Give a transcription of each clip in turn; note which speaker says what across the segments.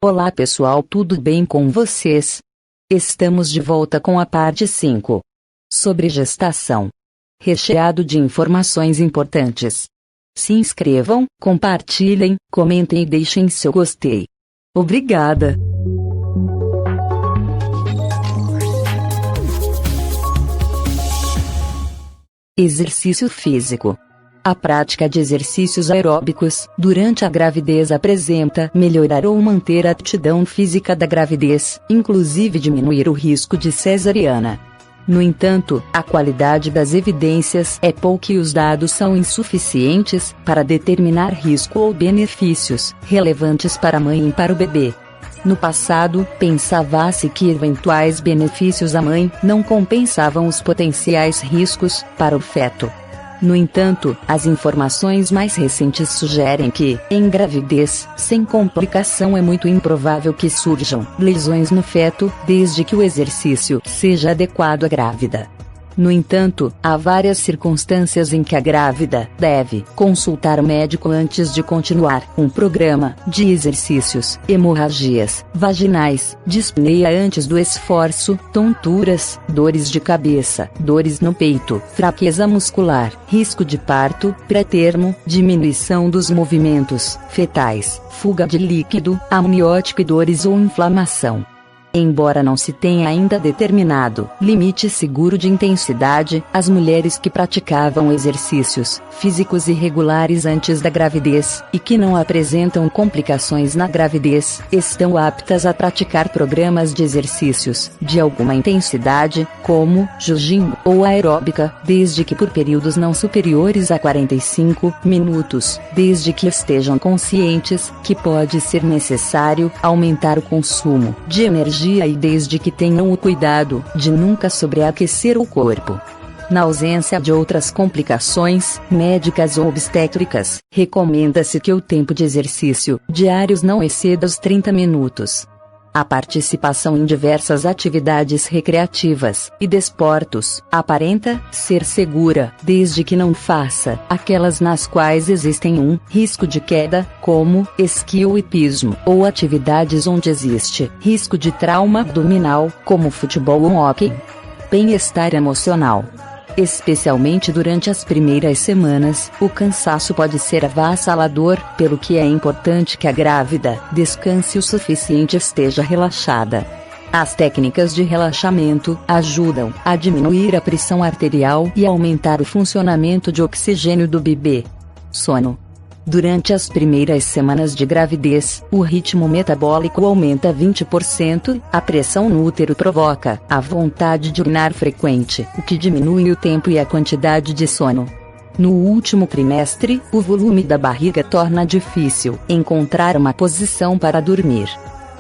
Speaker 1: Olá pessoal, tudo bem com vocês? Estamos de volta com a parte 5 sobre gestação, recheado de informações importantes. Se inscrevam, compartilhem, comentem e deixem seu gostei. Obrigada! Exercício físico. A prática de exercícios aeróbicos durante a gravidez apresenta melhorar ou manter a aptidão física da gravidez, inclusive diminuir o risco de cesariana. No entanto, a qualidade das evidências é pouca e os dados são insuficientes para determinar risco ou benefícios relevantes para a mãe e para o bebê. No passado, pensava-se que eventuais benefícios à mãe não compensavam os potenciais riscos para o feto. No entanto, as informações mais recentes sugerem que, em gravidez sem complicação, é muito improvável que surjam lesões no feto, desde que o exercício seja adequado à grávida. No entanto, há várias circunstâncias em que a grávida deve consultar o médico antes de continuar um programa de exercícios: hemorragias vaginais, dispneia antes do esforço, tonturas, dores de cabeça, dores no peito, fraqueza muscular, risco de parto pré-termo, diminuição dos movimentos fetais, fuga de líquido amniótico e dores ou inflamação. Embora não se tenha ainda determinado limite seguro de intensidade, as mulheres que praticavam exercícios físicos irregulares antes da gravidez, e que não apresentam complicações na gravidez, estão aptas a praticar programas de exercícios de alguma intensidade, como jiu-jitsu ou aeróbica, desde que por períodos não superiores a 45 minutos, desde que estejam conscientes que pode ser necessário aumentar o consumo de energia e desde que tenham o cuidado de nunca sobreaquecer o corpo. Na ausência de outras complicações médicas ou obstétricas, recomenda-se que o tempo de exercício diários não exceda os 30 minutos. A participação em diversas atividades recreativas e desportos aparenta ser segura, desde que não faça aquelas nas quais existem um risco de queda, como esqui ou hipismo, ou atividades onde existe risco de trauma abdominal, como futebol ou hóquei. Bem-estar emocional. Especialmente durante as primeiras semanas, o cansaço pode ser avassalador, pelo que é importante que a grávida descanse o suficiente e esteja relaxada. As técnicas de relaxamento ajudam a diminuir a pressão arterial e aumentar o funcionamento de oxigênio do bebê. Sono. Durante as primeiras semanas de gravidez, o ritmo metabólico aumenta 20%, a pressão no útero provoca a vontade de urinar frequente, o que diminui o tempo e a quantidade de sono. No último trimestre, o volume da barriga torna difícil encontrar uma posição para dormir.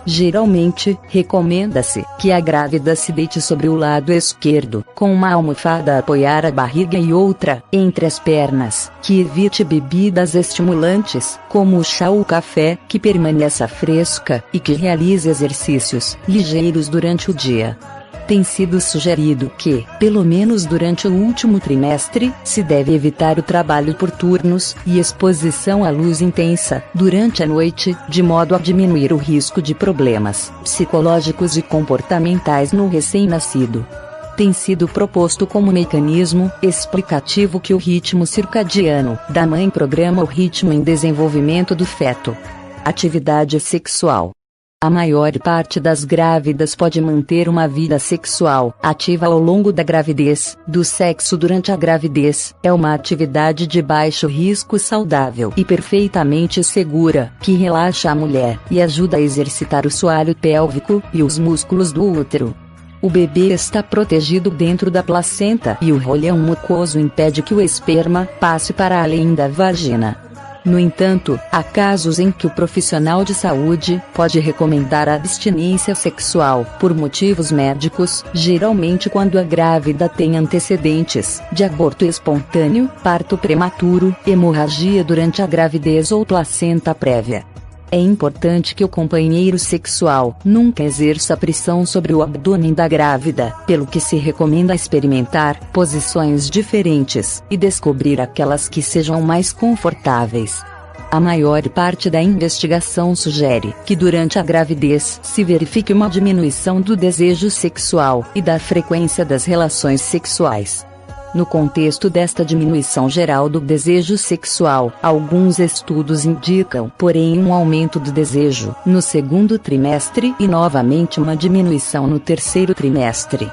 Speaker 1: Geralmente, recomenda-se que a grávida se deite sobre o lado esquerdo, com uma almofada a apoiar a barriga e outra entre as pernas, que evite bebidas estimulantes, como o chá ou o café, que permaneça fresca, e que realize exercícios ligeiros durante o dia. Tem sido sugerido que, pelo menos durante o último trimestre, se deve evitar o trabalho por turnos e exposição à luz intensa durante a noite, de modo a diminuir o risco de problemas psicológicos e comportamentais no recém-nascido. Tem sido proposto como mecanismo explicativo que o ritmo circadiano da mãe programa o ritmo em desenvolvimento do feto. Atividade sexual. A maior parte das grávidas pode manter uma vida sexual ativa ao longo da gravidez. Do sexo durante a gravidez é uma atividade de baixo risco, saudável e perfeitamente segura, que relaxa a mulher e ajuda a exercitar o soalho pélvico e os músculos do útero. O bebê está protegido dentro da placenta e o rolhão mucoso impede que o esperma passe para além da vagina. No entanto, há casos em que o profissional de saúde pode recomendar a abstinência sexual por motivos médicos, geralmente quando a grávida tem antecedentes de aborto espontâneo, parto prematuro, hemorragia durante a gravidez ou placenta prévia. É importante que o companheiro sexual nunca exerça pressão sobre o abdômen da grávida, pelo que se recomenda experimentar posições diferentes e descobrir aquelas que sejam mais confortáveis. A maior parte da investigação sugere que durante a gravidez se verifique uma diminuição do desejo sexual e da frequência das relações sexuais. No contexto desta diminuição geral do desejo sexual, alguns estudos indicam, porém, um aumento do desejo no segundo trimestre e novamente uma diminuição no terceiro trimestre.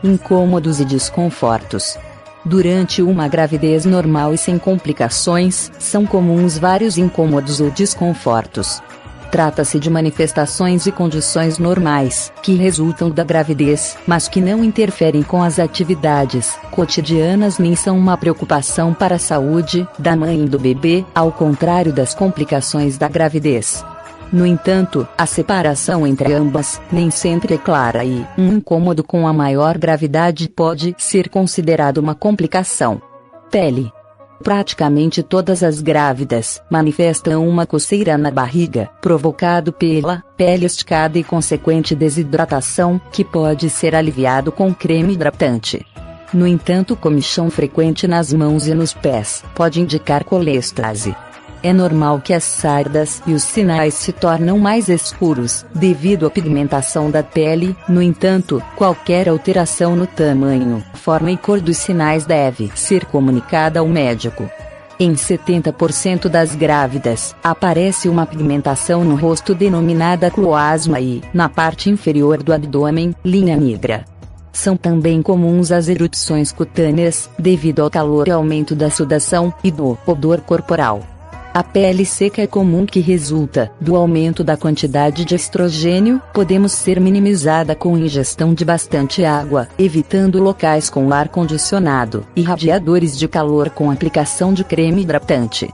Speaker 1: Incômodos e desconfortos. Durante uma gravidez normal e sem complicações, são comuns vários incômodos ou desconfortos. Trata-se de manifestações e condições normais, que resultam da gravidez, mas que não interferem com as atividades cotidianas nem são uma preocupação para a saúde da mãe e do bebê, ao contrário das complicações da gravidez. No entanto, a separação entre ambas nem sempre é clara e um incômodo com a maior gravidade pode ser considerado uma complicação. Pele. Praticamente todas as grávidas manifestam uma coceira na barriga, provocado pela pele esticada e consequente desidratação, que pode ser aliviado com creme hidratante. No entanto, comichão frequente nas mãos e nos pés pode indicar colestase. É normal que as sardas e os sinais se tornem mais escuros, devido à pigmentação da pele. No entanto, qualquer alteração no tamanho, forma e cor dos sinais deve ser comunicada ao médico. Em 70% das grávidas, aparece uma pigmentação no rosto denominada cloasma e, na parte inferior do abdômen, linha negra. São também comuns as erupções cutâneas, devido ao calor e aumento da sudação e do odor corporal. A pele seca é comum que resulta do aumento da quantidade de estrogênio, podemos ser minimizada com ingestão de bastante água, evitando locais com ar condicionado, e radiadores de calor com aplicação de creme hidratante.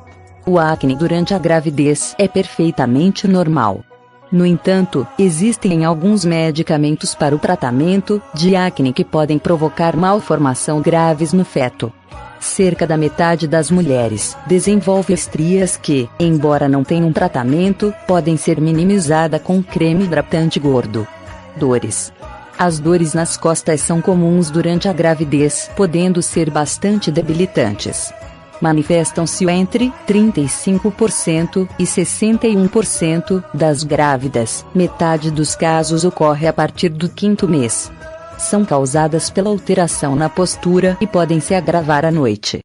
Speaker 1: O acne durante a gravidez é perfeitamente normal. No entanto, existem alguns medicamentos para o tratamento de acne que podem provocar malformação graves no feto. Cerca da metade das mulheres desenvolve estrias que, embora não tenham tratamento, podem ser minimizadas com creme hidratante gordo. Dores. As dores nas costas são comuns durante a gravidez, podendo ser bastante debilitantes. Manifestam-se entre 35% e 61% das grávidas. Metade dos casos ocorre a partir do 5º mês. São causadas pela alteração na postura e podem se agravar à noite.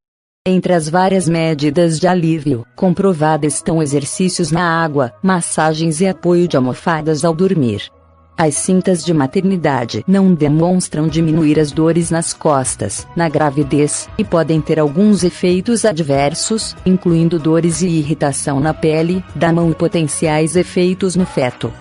Speaker 1: Entre as várias medidas de alívio comprovadas estão exercícios na água, massagens e apoio de almofadas ao dormir. As cintas de maternidade não demonstram diminuir as dores nas costas na gravidez, e podem ter alguns efeitos adversos, incluindo dores e irritação na pele da mão e potenciais efeitos no feto.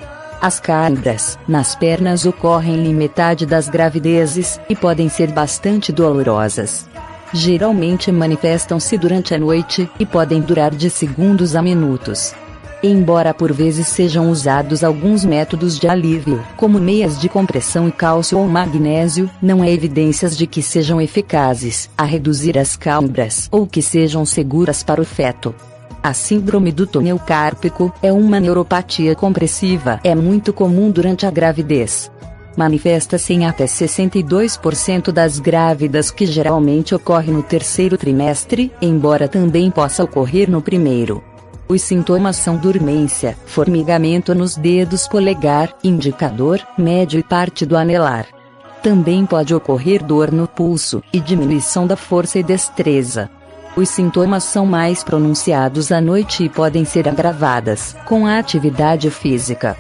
Speaker 1: As câimbras nas pernas ocorrem em metade das gravidezes, e podem ser bastante dolorosas. Geralmente manifestam-se durante a noite, e podem durar de segundos a minutos. Embora por vezes sejam usados alguns métodos de alívio, como meias de compressão e cálcio ou magnésio, não há evidências de que sejam eficazes a reduzir as câimbras ou que sejam seguras para o feto. A síndrome do túnel cárpico é uma neuropatia compressiva. É muito comum durante a gravidez. Manifesta-se em até 62% das grávidas, que geralmente ocorre no terceiro trimestre, embora também possa ocorrer no primeiro. Os sintomas são dormência, formigamento nos dedos polegar, indicador, médio e parte do anelar. Também pode ocorrer dor no pulso e diminuição da força e destreza. Os sintomas são mais pronunciados à noite e podem ser agravadas com a atividade física.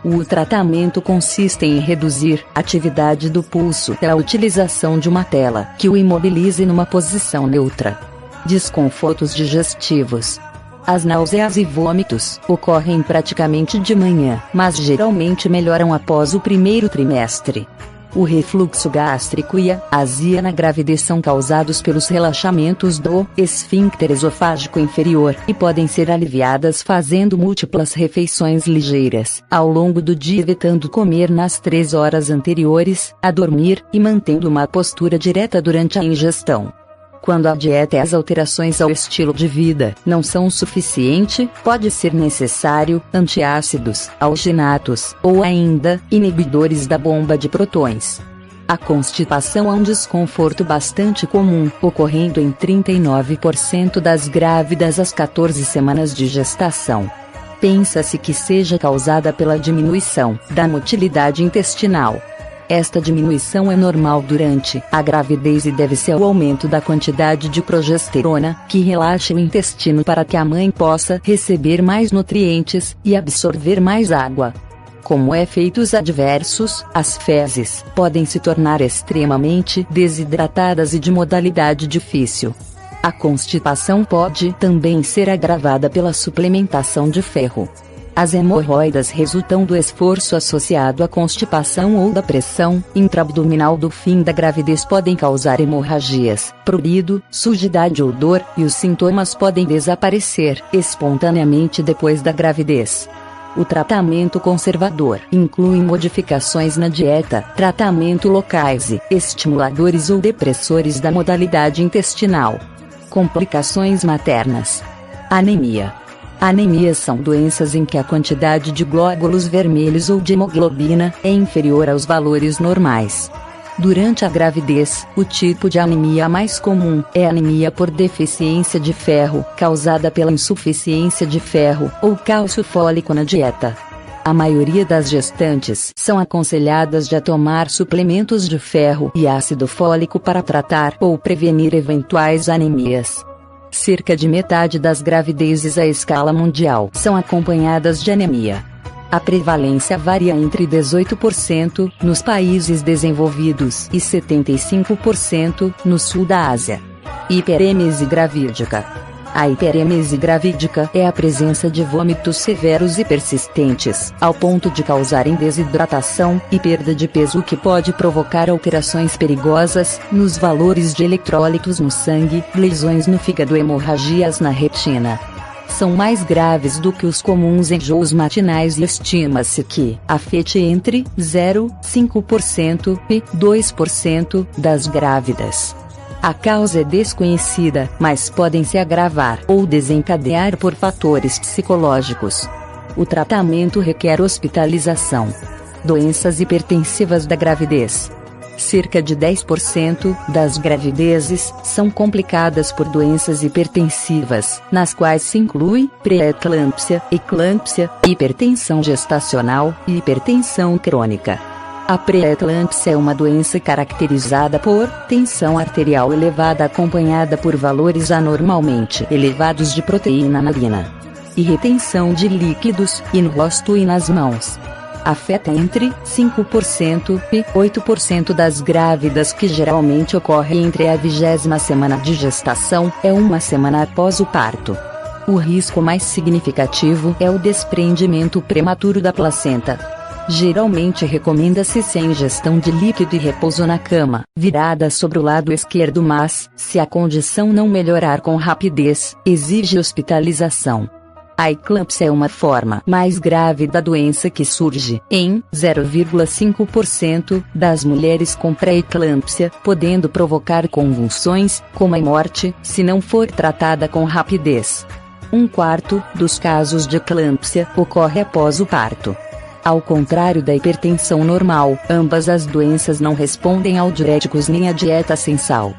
Speaker 1: O tratamento consiste em reduzir a atividade do pulso pela utilização de uma tela que o imobilize numa posição neutra. Desconfortos digestivos. As náuseas e vômitos ocorrem praticamente de manhã, mas geralmente melhoram após o primeiro trimestre. O refluxo gástrico e a azia na gravidez são causados pelos relaxamentos do esfíncter esofágico inferior, e podem ser aliviadas fazendo múltiplas refeições ligeiras ao longo do dia, evitando comer nas 3 horas anteriores a dormir, e mantendo uma postura direta durante a ingestão. Quando a dieta e as alterações ao estilo de vida não são o suficiente, pode ser necessário antiácidos, alginatos, ou ainda, inibidores da bomba de prótons. A constipação é um desconforto bastante comum, ocorrendo em 39% das grávidas às 14 semanas de gestação. Pensa-se que seja causada pela diminuição da motilidade intestinal. Esta diminuição é normal durante a gravidez e deve-se ao aumento da quantidade de progesterona, que relaxa o intestino para que a mãe possa receber mais nutrientes e absorver mais água. Como efeitos adversos, as fezes podem se tornar extremamente desidratadas e de modalidade difícil. A constipação pode também ser agravada pela suplementação de ferro. As hemorroidas resultam do esforço associado à constipação ou da pressão intraabdominal do fim da gravidez podem causar hemorragias, prurido, sujidade ou dor, e os sintomas podem desaparecer espontaneamente depois da gravidez. O tratamento conservador inclui modificações na dieta, tratamento locais e estimuladores ou depressores da modalidade intestinal. Complicações maternas. Anemia. Anemias são doenças em que a quantidade de glóbulos vermelhos ou de hemoglobina é inferior aos valores normais. Durante a gravidez, o tipo de anemia mais comum é anemia por deficiência de ferro, causada pela insuficiência de ferro ou cálcio fólico na dieta. A maioria das gestantes são aconselhadas a tomar suplementos de ferro e ácido fólico para tratar ou prevenir eventuais anemias. Cerca de metade das gravidezes à escala mundial são acompanhadas de anemia. A prevalência varia entre 18% nos países desenvolvidos e 75% no sul da Ásia. Hiperêmese gravídica. A hiperêmese gravídica é a presença de vômitos severos e persistentes, ao ponto de causarem desidratação e perda de peso, o que pode provocar alterações perigosas nos valores de eletrólitos no sangue, lesões no fígado e hemorragias na retina. São mais graves do que os comuns enjoos matinais e estima-se que afete entre 0,5% e 2% das grávidas. A causa é desconhecida, mas podem se agravar ou desencadear por fatores psicológicos. O tratamento requer hospitalização. Doenças hipertensivas da gravidez. Cerca de 10% das gravidezes são complicadas por doenças hipertensivas, nas quais se inclui pré-eclâmpsia, eclâmpsia, hipertensão gestacional e hipertensão crônica. A pré-eclâmpsia é uma doença caracterizada por tensão arterial elevada acompanhada por valores anormalmente elevados de proteína na urina e retenção de líquidos, e no rosto e nas mãos. Afeta entre 5% e 8% das grávidas, que geralmente ocorre entre a 20ª semana de gestação e uma semana após o parto. O risco mais significativo é o desprendimento prematuro da placenta. Geralmente recomenda-se sem ingestão de líquido e repouso na cama, virada sobre o lado esquerdo, mas, se a condição não melhorar com rapidez, exige hospitalização. A eclâmpsia é uma forma mais grave da doença, que surge em 0,5% das mulheres com pré-eclâmpsia, podendo provocar convulsões, como a morte, se não for tratada com rapidez. 1/4 dos casos de eclâmpsia ocorre após o parto. Ao contrário da hipertensão normal, ambas as doenças não respondem ao diuréticos nem à dieta sem sal.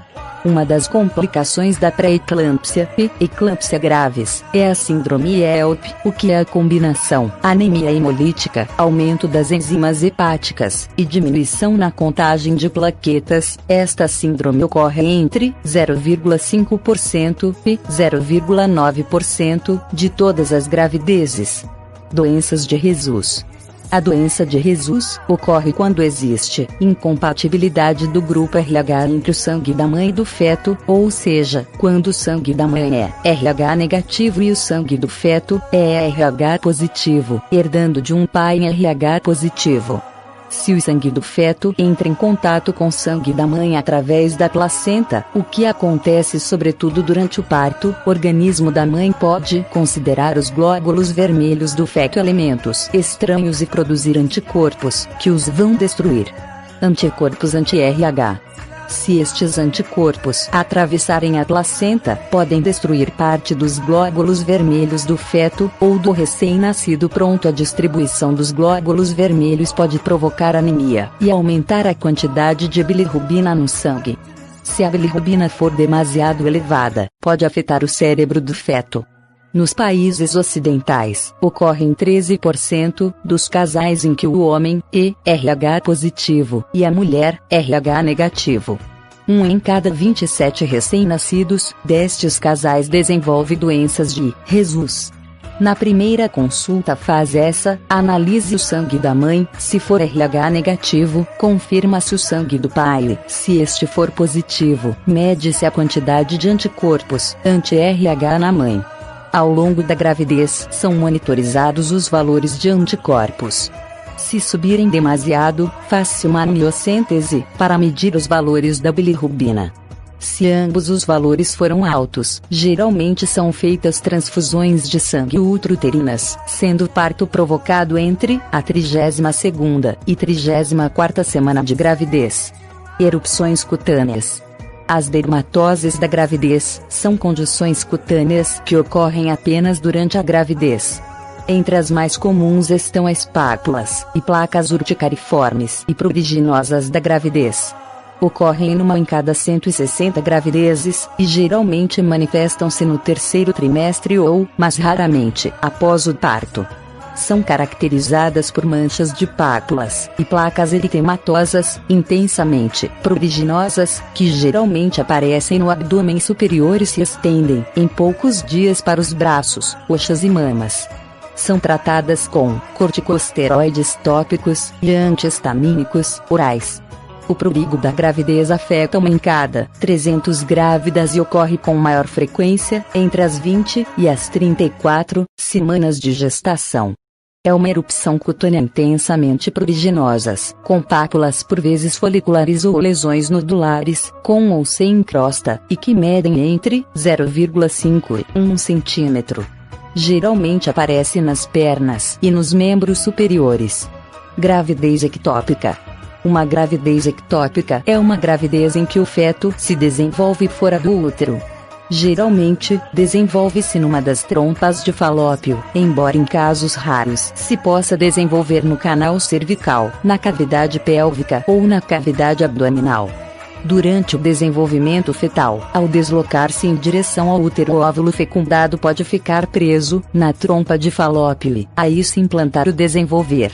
Speaker 1: Uma das complicações da pré-eclâmpsia e eclâmpsia graves é a síndrome HELP, o que é a combinação anemia hemolítica, aumento das enzimas hepáticas e diminuição na contagem de plaquetas. Esta síndrome ocorre entre 0,5% e 0,9% de todas as gravidezes. Doenças de Jesus. A doença de Jesus ocorre quando existe incompatibilidade do grupo RH entre o sangue da mãe e do feto, ou seja, quando o sangue da mãe é RH negativo e o sangue do feto é RH positivo, herdando de um pai em RH positivo. Se o sangue do feto entra em contato com o sangue da mãe através da placenta, o que acontece sobretudo durante o parto, o organismo da mãe pode considerar os glóbulos vermelhos do feto elementos estranhos e produzir anticorpos, que os vão destruir. Anticorpos anti-RH. Se estes anticorpos atravessarem a placenta, podem destruir parte dos glóbulos vermelhos do feto, ou do recém-nascido. A distribuição dos glóbulos vermelhos pode provocar anemia, e aumentar a quantidade de bilirrubina no sangue. Se a bilirrubina for demasiado elevada, pode afetar o cérebro do feto. Nos países ocidentais, ocorre em 13% dos casais em que o homem é RH positivo e a mulher RH negativo. 1 em cada 27 recém-nascidos destes casais desenvolve doenças de Rhesus. Na primeira consulta analise o sangue da mãe. Se for RH negativo, confirma-se o sangue do pai. Se este for positivo, mede-se a quantidade de anticorpos anti-RH na mãe. Ao longo da gravidez, são monitorizados os valores de anticorpos. Se subirem demasiado, faz-se uma amniocêntese para medir os valores da bilirrubina. Se ambos os valores foram altos, geralmente são feitas transfusões de sangue intrauterinas, sendo o parto provocado entre a 32ª e 34ª semana de gravidez. Erupções cutâneas. As dermatoses da gravidez são condições cutâneas que ocorrem apenas durante a gravidez. Entre as mais comuns estão as pápulas e placas urticariformes e pruriginosas da gravidez. Ocorrem em 1 em cada 160 gravidezes, e geralmente manifestam-se no terceiro trimestre ou, mais raramente, após o parto. São caracterizadas por manchas de pápulas e placas eritematosas, intensamente pruriginosas, que geralmente aparecem no abdômen superior e se estendem, em poucos dias, para os braços, coxas e mamas. São tratadas com corticosteroides tópicos e antihistamínicos orais. O prurigo da gravidez afeta 1 em cada 300 grávidas e ocorre com maior frequência entre as 20 e as 34 semanas de gestação. É uma erupção cutânea intensamente pruriginosas, com pápulas por vezes foliculares ou lesões nodulares, com ou sem crosta, e que medem entre 0,5 e 1 centímetro. Geralmente aparece nas pernas e nos membros superiores. Gravidez ectópica. Uma gravidez ectópica é uma gravidez em que o feto se desenvolve fora do útero. Geralmente, desenvolve-se numa das trompas de Falópio, embora em casos raros se possa desenvolver no canal cervical, na cavidade pélvica ou na cavidade abdominal. Durante o desenvolvimento fetal, ao deslocar-se em direção ao útero, o óvulo fecundado pode ficar preso na trompa de Falópio, aí se implantar o desenvolver.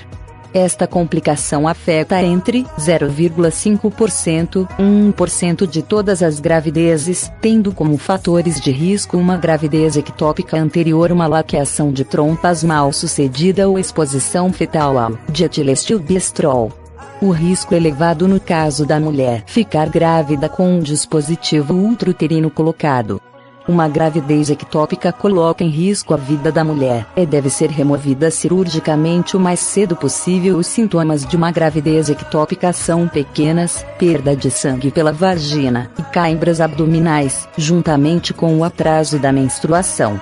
Speaker 1: Esta complicação afeta entre 0,5% e 1% de todas as gravidezes, tendo como fatores de risco uma gravidez ectópica anterior, uma laqueação de trompas mal sucedida ou exposição fetal ao dietilestilbestrol. O risco elevado no caso da mulher ficar grávida com um dispositivo intrauterino colocado. Uma gravidez ectópica coloca em risco a vida da mulher e deve ser removida cirurgicamente o mais cedo possível. Os sintomas de uma gravidez ectópica são pequenas, perda de sangue pela vagina e cãibras abdominais, juntamente com o atraso da menstruação.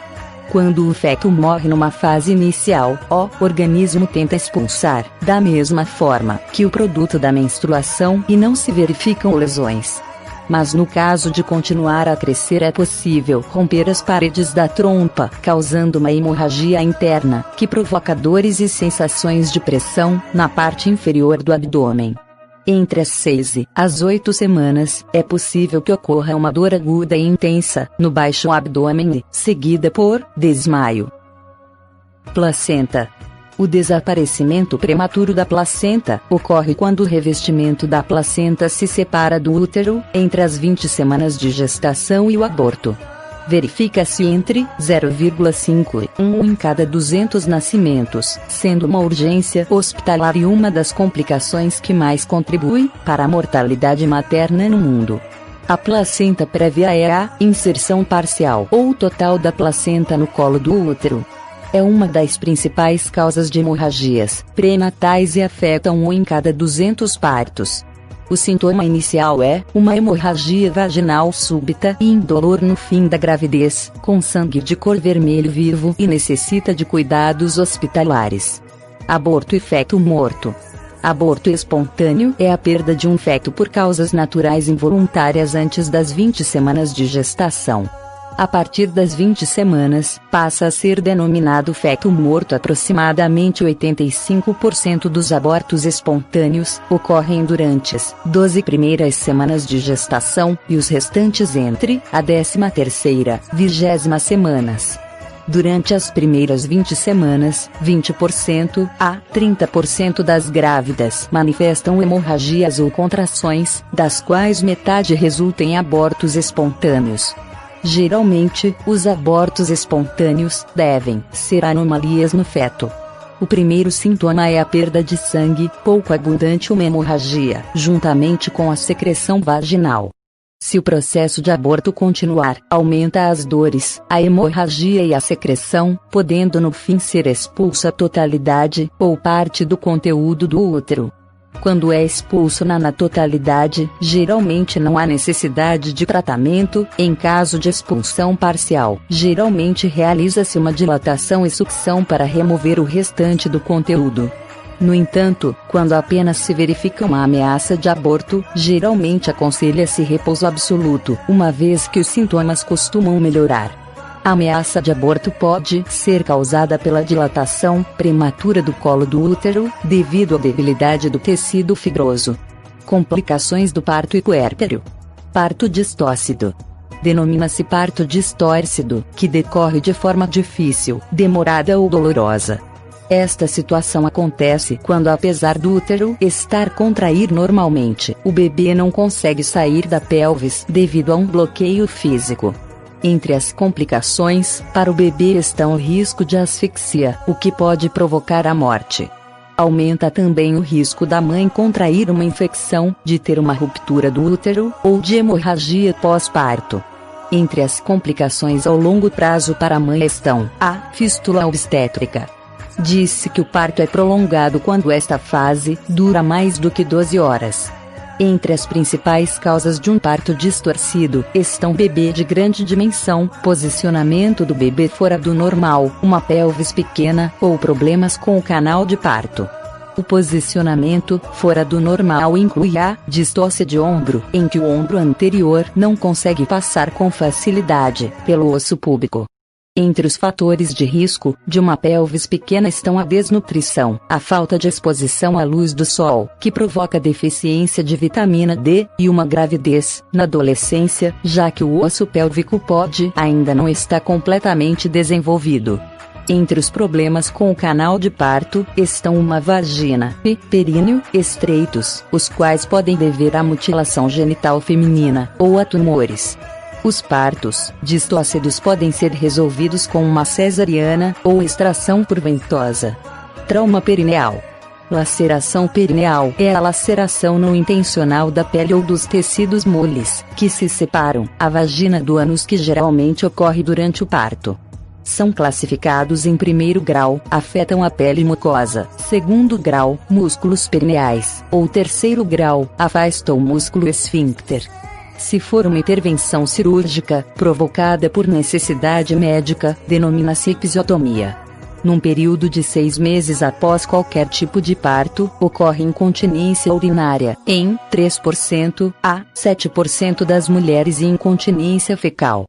Speaker 1: Quando o feto morre numa fase inicial, o organismo tenta expulsar, da mesma forma que o produto da menstruação, e não se verificam lesões. Mas no caso de continuar a crescer, é possível romper as paredes da trompa, causando uma hemorragia interna, que provoca dores e sensações de pressão na parte inferior do abdômen. Entre as 6 e as 8 semanas, é possível que ocorra uma dor aguda e intensa no baixo abdômen, seguida por desmaio. Placenta. O desaparecimento prematuro da placenta ocorre quando o revestimento da placenta se separa do útero, entre as 20 semanas de gestação e o aborto. Verifica-se entre 0,5 e 1 em cada 200 nascimentos, sendo uma urgência hospitalar e uma das complicações que mais contribui para a mortalidade materna no mundo. A placenta prévia é a inserção parcial ou total da placenta no colo do útero. É uma das principais causas de hemorragias pré-natais e afeta 1 em cada 200 partos. O sintoma inicial é uma hemorragia vaginal súbita e indolor no fim da gravidez, com sangue de cor vermelho vivo, e necessita de cuidados hospitalares. Aborto e feto morto. Aborto espontâneo é a perda de um feto por causas naturais involuntárias antes das 20 semanas de gestação. A partir das 20 semanas, passa a ser denominado feto morto. Aproximadamente 85% dos abortos espontâneos ocorrem durante as 12 primeiras semanas de gestação, e os restantes entre a 13ª e 20ª semanas. Durante as primeiras 20 semanas, 20% a 30% das grávidas manifestam hemorragias ou contrações, das quais metade resulta em abortos espontâneos. Geralmente, os abortos espontâneos devem ser anomalias no feto. O primeiro sintoma é a perda de sangue, pouco abundante, uma hemorragia, juntamente com a secreção vaginal. Se o processo de aborto continuar, aumenta as dores, a hemorragia e a secreção, podendo no fim ser expulsa a totalidade ou parte do conteúdo do útero. Quando é expulso na totalidade, geralmente não há necessidade de tratamento. Em caso de expulsão parcial, geralmente realiza-se uma dilatação e sucção para remover o restante do conteúdo. No entanto, quando apenas se verifica uma ameaça de aborto, geralmente aconselha-se repouso absoluto, uma vez que os sintomas costumam melhorar. A ameaça de aborto pode ser causada pela dilatação prematura do colo do útero, devido à debilidade do tecido fibroso. Complicações do parto e puérpero. Parto distócido. Denomina-se parto distórcido, que decorre de forma difícil, demorada ou dolorosa. Esta situação acontece quando, apesar do útero estar contrair normalmente, o bebê não consegue sair da pelvis devido a um bloqueio físico. Entre as complicações, para o bebê estão o risco de asfixia, o que pode provocar a morte. Aumenta também o risco da mãe contrair uma infecção, de ter uma ruptura do útero, ou de hemorragia pós-parto. Entre as complicações ao longo prazo para a mãe estão a fístula obstétrica. Diz-se que o parto é prolongado quando esta fase dura mais do que 12 horas. Entre as principais causas de um parto distorcido estão bebê de grande dimensão, posicionamento do bebê fora do normal, uma pelvis pequena, ou problemas com o canal de parto. O posicionamento fora do normal inclui a distócia de ombro, em que o ombro anterior não consegue passar com facilidade pelo osso púbico. Entre os fatores de risco de uma pelvis pequena estão a desnutrição, a falta de exposição à luz do sol, que provoca deficiência de vitamina D, e uma gravidez na adolescência, já que o osso pélvico pode ainda não estar completamente desenvolvido. Entre os problemas com o canal de parto estão uma vagina e períneo estreitos, os quais podem dever à mutilação genital feminina ou a tumores. Os partos distócidos podem ser resolvidos com uma cesariana ou extração por ventosa. Trauma perineal. Laceração perineal é a laceração não intencional da pele ou dos tecidos moles, que se separam, a vagina do ânus, que geralmente ocorre durante o parto. São classificados em primeiro grau, afetam a pele mucosa, segundo grau, músculos perineais, ou terceiro grau, afastam o músculo esfíncter. Se for uma intervenção cirúrgica, provocada por necessidade médica, denomina-se episiotomia. Num período de 6 meses após qualquer tipo de parto, ocorre incontinência urinária, em 3% a 7% das mulheres, e incontinência fecal.